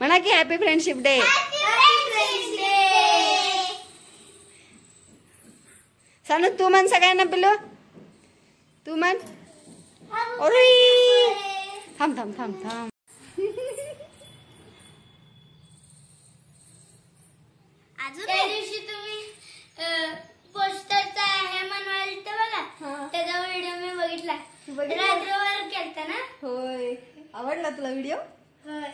म्हणा की happy friendship day. Sanu तू म्हण सगळ्यांना पिलो. तू म्हण. अरे थांब थांब थांब थांब. अजून त्या दिवशी तुम्ही पोस्टरचा हे म्हणवाल बघा, त्याचा व्हिडिओ मी बघितला. रात्रभर केलता ना. होय, आवडला तुला व्हिडिओ? होय.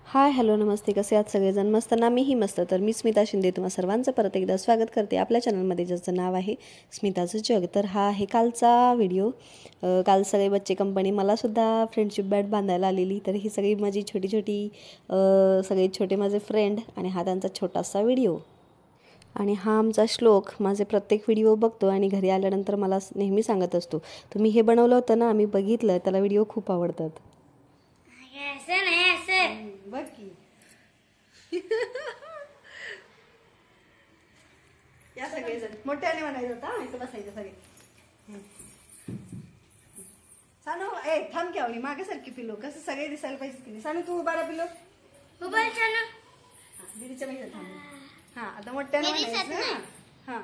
हाय हॅलो नमस्ते, कसे आहात सगळेजण? मस्त ना? मीही मस्त. तर मी स्मिता शिंदे तुम्हा सर्वांचं परत एकदा स्वागत करते आपल्या चॅनलमध्ये, ज्याचं नाव आहे स्मिताचं जग. तर हा आहे कालचा व्हिडिओ. काल सगळे बच्चे कंपनी मलासुद्धा फ्रेंडशिप बँड बांधायला आलेली. तर ही सगळी माझी छोटी छोटी सगळे छोटे माझे फ्रेंड आणि हा त्यांचा छोटासा व्हिडिओ. आणि हा आमचा श्लोक माझे प्रत्येक व्हिडिओ बघतो आणि घरी आल्यानंतर मला नेहमी सांगत असतो, तुम्ही हे बनवलं होतं ना, आम्ही बघितलं, त्याला व्हिडिओ खूप आवडतात. असं नाही, असं बघ की. या सगळेजण मोठ्याने म्हणायचं होता, इथं बसायचं सगळे. सानू ए थांब की आवडी मागे सारखी पिलो, कसं सगळे दिसायला पाहिजे की नाही. सानू तू उभा राहा पिलो. उभा छान. दीदीच्या मागे थांब. हा आता मोठ्याने म्हणायचं. हा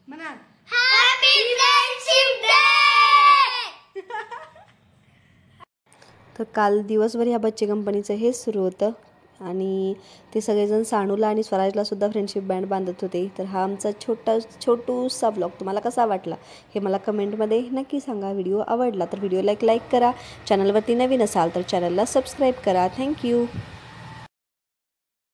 म्हणा हॅपी फ्रेंडशिप डे. तर काल दिवसभर ह्या बच्चे कंपनीचं हेच सुरू होतं आणि ते सगळेजण सानूला आणि स्वराजला सुद्धा फ्रेंडशिप बँड बांधत होते. तर हा आमचा छोटूसा ब्लॉग तुम्हाला कसा वाटला हे मला कमेंटमध्ये नक्की सांगा. व्हिडिओ आवडला तर व्हिडिओला एक लाईक करा. चॅनलवरती नवीन असाल तर चॅनलला सबस्क्राईब करा. थँक्यू.